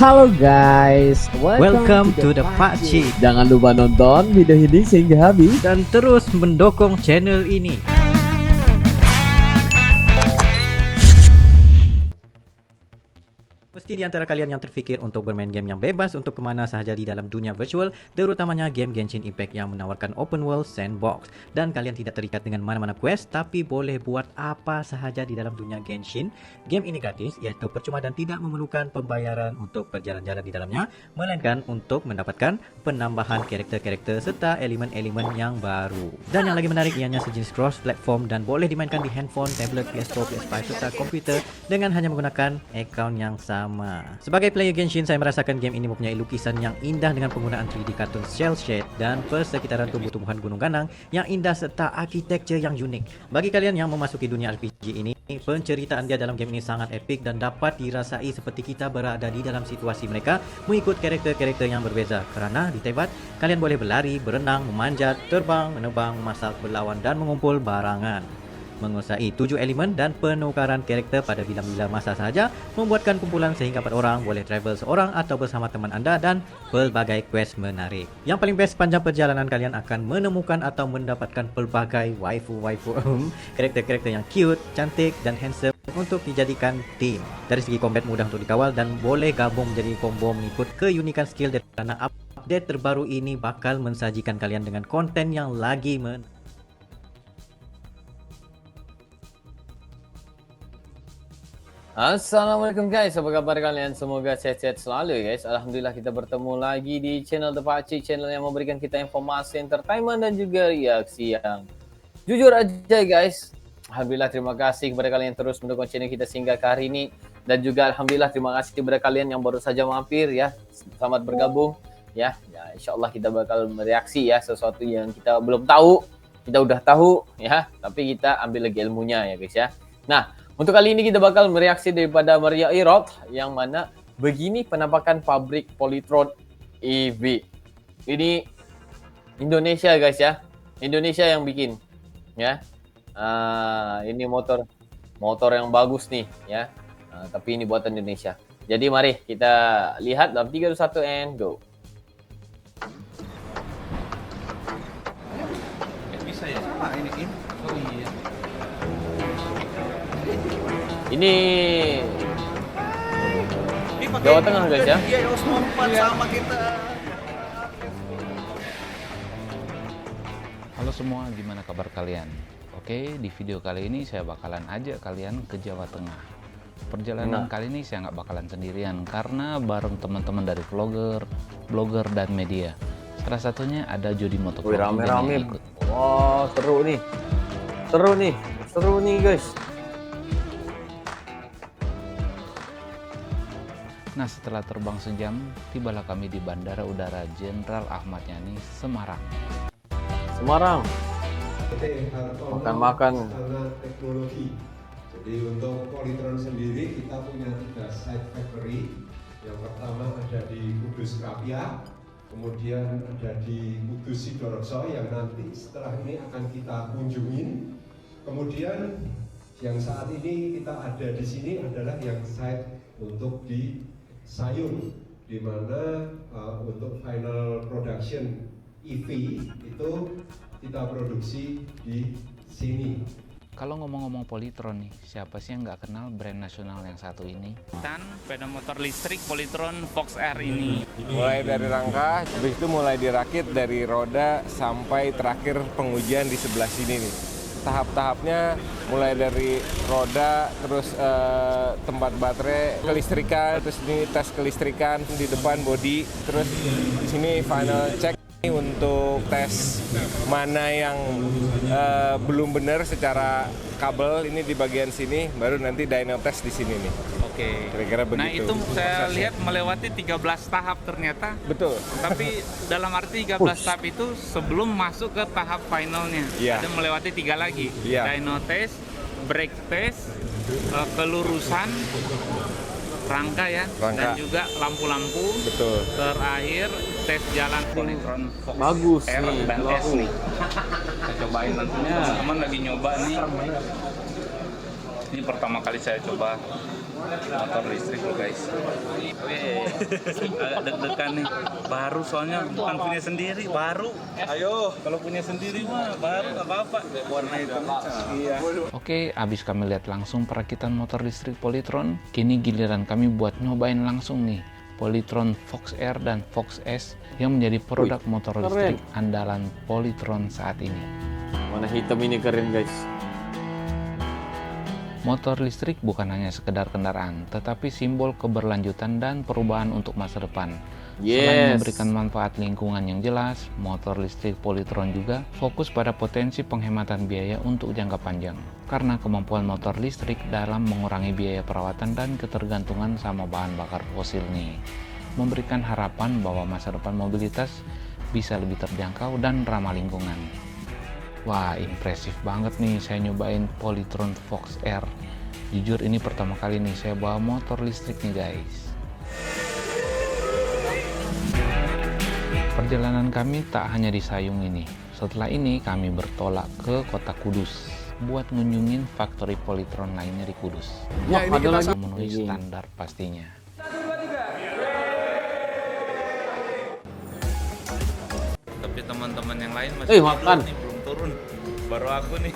Halo guys, Welcome to the PUBG. Jangan lupa nonton video ini sehingga habis Dan terus mendukung channel ini. Mesti di antara kalian yang terfikir untuk bermain game yang bebas untuk kemana sahaja di dalam dunia virtual, terutamanya game Genshin Impact yang menawarkan open world sandbox. Dan kalian tidak terikat dengan mana-mana quest, tapi boleh buat apa sahaja di dalam dunia Genshin. Game ini gratis, yaitu percuma dan tidak memerlukan pembayaran untuk berjalan-jalan di dalamnya, melainkan untuk mendapatkan penambahan karakter-karakter serta elemen-elemen yang baru. Dan yang lagi menarik ianya sejenis cross-platform dan boleh dimainkan di handphone, tablet, PS4, PS5 serta komputer dengan hanya menggunakan akaun yang sama. Sebagai player Genshin, saya merasakan game ini mempunyai lukisan yang indah dengan penggunaan 3D kartun cel shade dan persekitaran tumbuh-tumbuhan gunung ganang yang indah serta arsitektur yang unik. Bagi kalian yang memasuki dunia RPG ini, penceritaan dia dalam game ini sangat epik dan dapat dirasai seperti kita berada di dalam situasi mereka mengikut karakter-karakter yang berbeza. Kerana di Teyvat, kalian boleh berlari, berenang, memanjat, terbang, menebang, memasak, berlawan dan mengumpul barangan. Menguasai 7 elemen dan penukaran karakter pada bila-bila masa sahaja membuatkan kumpulan sehingga 4 orang boleh travel seorang atau bersama teman anda dan pelbagai quest menarik. Yang paling best sepanjang perjalanan kalian akan menemukan atau mendapatkan pelbagai waifu karakter-karakter yang cute, cantik dan handsome untuk dijadikan tim. Dari segi combat mudah untuk dikawal dan boleh gabung menjadi combo mengikut keunikan skill dan update terbaru ini bakal mensajikan kalian dengan konten yang lagi Assalamualaikum guys, apa kabar kalian? Semoga sehat-sehat selalu guys. Alhamdulillah kita bertemu lagi di channel The PUBG, channel yang memberikan kita informasi, entertainment dan juga reaksi yang jujur aja guys. Alhamdulillah terima kasih kepada kalian yang terus mendukung channel kita sehingga ke hari ini. Dan juga alhamdulillah terima kasih kepada kalian yang baru saja mampir ya. Selamat bergabung ya. InsyaAllah kita bakal mereaksi ya sesuatu yang kita belum tahu. Kita udah tahu ya, tapi kita ambil lagi ilmunya ya guys ya. Nah, untuk kali ini kita bakal mereaksi daripada Maria Irot yang mana begini penampakan pabrik Polytron EV. Ini Indonesia guys ya. Indonesia yang bikin ya. Ini motor yang bagus nih ya. Tapi ini buatan Indonesia. Jadi mari kita lihat dalam 3 2 1 and go. Bisa ya sama ini. Oh iya. Ini Jawa Tengah guys ya. Iya, Osmo 4 sama kita. Halo semua, gimana kabar kalian? Oke, di video kali ini saya bakalan ajak kalian ke Jawa Tengah. Perjalanan kali ini saya nggak bakalan sendirian karena bareng teman-teman dari vlogger, blogger dan media. Salah satunya ada Jody Motovlog. Rame-rame. Wah, seru nih. Seru nih guys. Nah, setelah terbang sejam, tibalah kami di Bandara Udara Jenderal Ahmad Yani, Semarang. Makan-makan. Teknologi. Jadi untuk Polytron sendiri kita punya 3 site factory. Yang pertama ada di Kudus Krapia, kemudian ada di Kudus Sidoarjo yang nanti setelah ini akan kita kunjungin. Kemudian yang saat ini kita ada di sini adalah yang site untuk di Sayung, di mana untuk final production EV itu kita produksi di sini. Kalau ngomong-ngomong Polytron nih, siapa sih yang nggak kenal brand nasional yang satu ini? Dan sepeda motor listrik Polytron Fox R ini. Mulai dari rangka, habis itu mulai dirakit dari roda sampai terakhir pengujian di sebelah sini nih. Tahap-tahapnya mulai dari roda, terus tempat baterai, kelistrikan, terus ini tes kelistrikan di depan bodi, terus di sini final check untuk tes mana yang belum benar secara kabel ini di bagian sini, baru nanti dyno test di sini nih. Oke. Kira-kira begitu. Nah itu saya prosesnya. lihat melewati 13 tahap ternyata. Betul. Tapi dalam arti 13 tahap itu sebelum masuk ke tahap finalnya. Iya. Ada melewati 3 lagi. Iya. Dyno test, brake test, kelurusan, rangka ya, Rangka. dan juga lampu-lampu. Betul. Terakhir tes jalan Polytron Fox Bagus R nih, dan S nih. Kita cobain nantinya. Teman lagi nyoba nih. Ini pertama kali saya coba motor listrik lo guys. Agak deg-degan nih. Baru soalnya bukan punya sendiri, baru. Ayo, kalau punya sendiri mah baru nggak apa-apa. Warna hitam. Iya. Oke, abis kami lihat langsung perakitan motor listrik Polytron, kini giliran kami buat nyobain langsung nih Polytron Fox Air dan Fox S yang menjadi produk motor listrik andalan Polytron saat ini. Warna hitam ini keren guys. Motor listrik bukan hanya sekedar kendaraan, tetapi simbol keberlanjutan dan perubahan untuk masa depan. Selain memberikan manfaat lingkungan yang jelas, motor listrik Polytron juga fokus pada potensi penghematan biaya untuk jangka panjang. Karena kemampuan motor listrik dalam mengurangi biaya perawatan dan ketergantungan sama bahan bakar fosil nih, memberikan harapan bahwa masa depan mobilitas bisa lebih terjangkau dan ramah lingkungan. Wah, impresif banget nih saya nyobain Polytron Fox Air. Jujur ini pertama kali nih saya bawa motor listrik nih guys. Perjalanan kami tak hanya di Sayung ini. Setelah ini kami bertolak ke kota Kudus buat ngunjungin factory Polytron lainnya di Kudus. Wah, ada lagi. Memenuhi standar pastinya. Tapi teman-teman yang lain masih makan. nih, belum turun. Baru aku nih.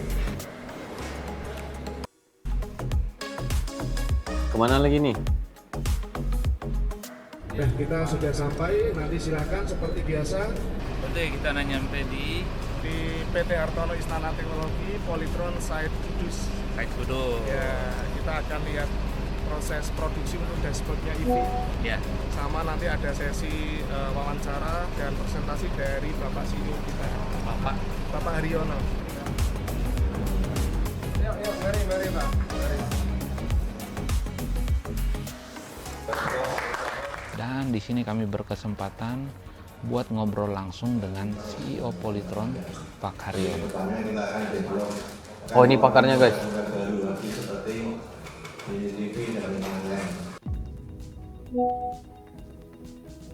Kemana lagi nih? Nah, kita sudah sampai, nanti silakan seperti biasa Oke, kita nyampe di PT Hartono Istana Teknologi Polytron Site Kudus. Site Kudus. Ya, kita akan lihat proses produksi untuk dashboardnya EV. Ya. Sama nanti ada sesi wawancara dan presentasi dari Bapak CEO kita, Bapak Haryono. Yuk, mari Pak. Dan di sini kami berkesempatan buat ngobrol langsung dengan CEO Polytron, Pak Haryono. Oh, ini pakarnya guys.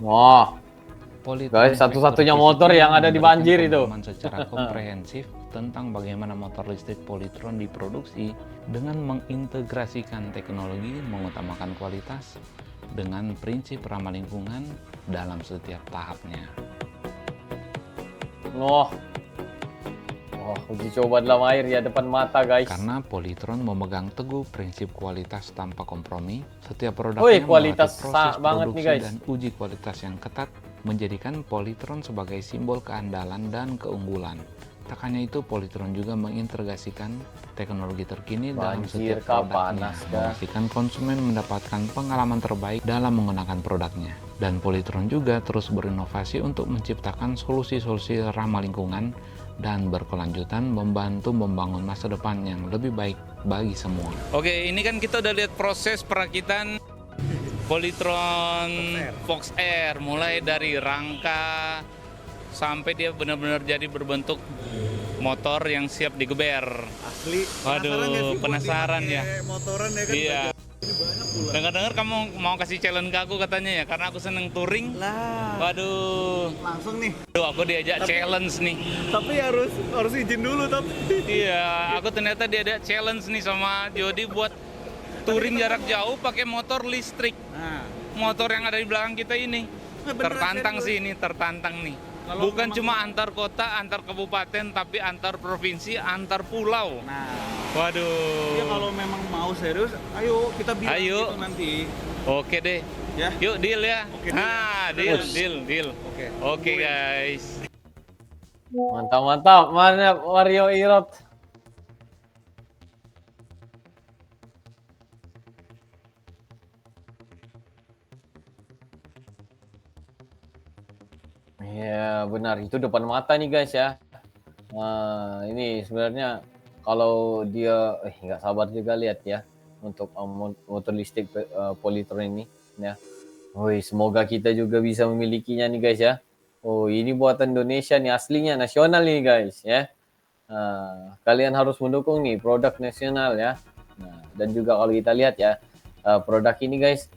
Wah, Polytron guys, satu-satunya motor yang ada di banjir itu. Secara komprehensif tentang bagaimana motor listrik Polytron diproduksi dengan mengintegrasikan teknologi, mengutamakan kualitas dengan prinsip ramah lingkungan dalam setiap tahapnya. Wah, uji coba dalam air ya depan mata guys. Karena Polytron memegang teguh prinsip kualitas tanpa kompromi, setiap produknya kualitas melalui proses banget nih, produksi guys. dan uji kualitas yang ketat, menjadikan Polytron sebagai simbol keandalan dan keunggulan. Tak hanya itu, Polytron juga mengintegrasikan teknologi terkini dalam Banjir, setiap Kak, produknya, panas, Kak. memastikan konsumen mendapatkan pengalaman terbaik dalam menggunakan produknya. Dan Polytron juga terus berinovasi untuk menciptakan solusi-solusi ramah lingkungan dan berkelanjutan membantu membangun masa depan yang lebih baik bagi semua. Oke, ini kan kita udah lihat proses perakitan Polytron Fox Air, mulai dari rangka sampai dia benar-benar jadi berbentuk motor yang siap digeber. Asli. Waduh, penasaran ya. Motoran ya kan. Iya. Dengar-dengar kamu mau kasih challenge ke aku katanya ya, karena aku seneng touring. Lah. Waduh. Langsung nih. Aduh, aku diajak challenge nih. Tapi harus izin dulu tapi. Iya, aku ternyata diajak challenge nih sama Jody buat touring jarak jauh pakai motor listrik. Nah, Motor yang ada di belakang kita ini. beneran Tertantang serius. sih ini, tertantang nih. Kalau Bukan memang- cuma antar kota, antar kabupaten, tapi antar provinsi, antar pulau. nah. Waduh. Ya kalau memang mau serius, ayo kita bilang Ayo. gitu nanti. Oke deh. Ya. Yuk deal ya. Oke, deal ya. Deal. Oke. Oke guys. Mantap. Mana Wario Irot? Ya benar, itu depan mata nih guys ya. Nah, ini sebenarnya kalau dia nggak sabar juga lihat ya untuk motor listrik Polytron ini ya. Woi, semoga kita juga bisa memilikinya nih guys ya. Oh, ini buatan Indonesia nih, aslinya nasional nih guys ya. Nah, kalian harus mendukung nih produk nasional ya. Nah, dan juga kalau kita lihat ya produk ini guys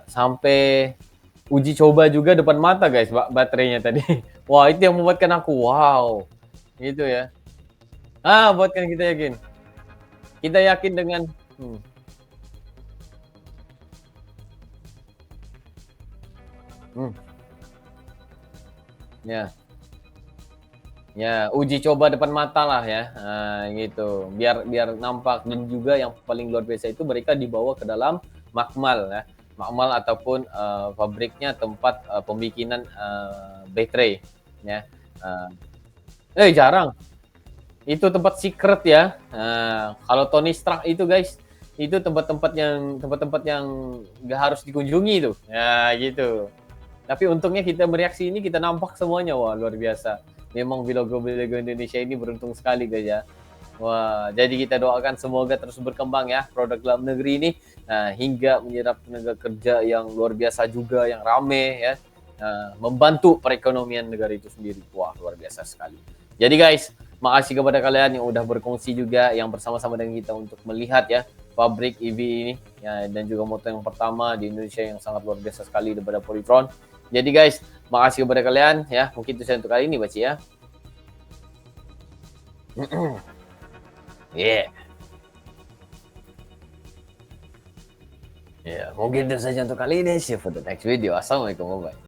sampai uji coba juga depan mata guys baterainya tadi. Wah, itu yang membuatkan aku wow. Gitu ya. Buatkan kita yakin. Kita yakin dengan Ya. Ya, uji coba depan mata lah ya. Nah, gitu. Biar nampak, dan juga yang paling luar biasa itu mereka dibawa ke dalam makmal ya. Makmal ataupun pabriknya, tempat pembikinan baterai ya. Jarang. Itu tempat secret ya. Kalau Tony Stark itu guys, itu tempat-tempat yang nggak harus dikunjungi itu. Ya gitu. Tapi untungnya kita bereaksi ini, kita nampak semuanya. Wah, luar biasa. Memang Bilogo Indonesia ini beruntung sekali guys ya. Wah, jadi kita doakan semoga terus berkembang ya produk dalam negeri ini, hingga menyerap tenaga kerja yang luar biasa juga, yang rame ya, membantu perekonomian negara itu sendiri. Wah, luar biasa sekali. Jadi guys, makasih kepada kalian yang udah berkongsi juga, yang bersama-sama dengan kita untuk melihat ya pabrik EV ini ya, dan juga motor yang pertama di Indonesia yang sangat luar biasa sekali daripada Polytron. Jadi guys, makasih kepada kalian ya. Mungkin itu saja untuk kali ini Baci ya. Mungkin itu saja untuk kali ini. See you for the next video. Assalamualaikum warahmatullahi wabarakatuh.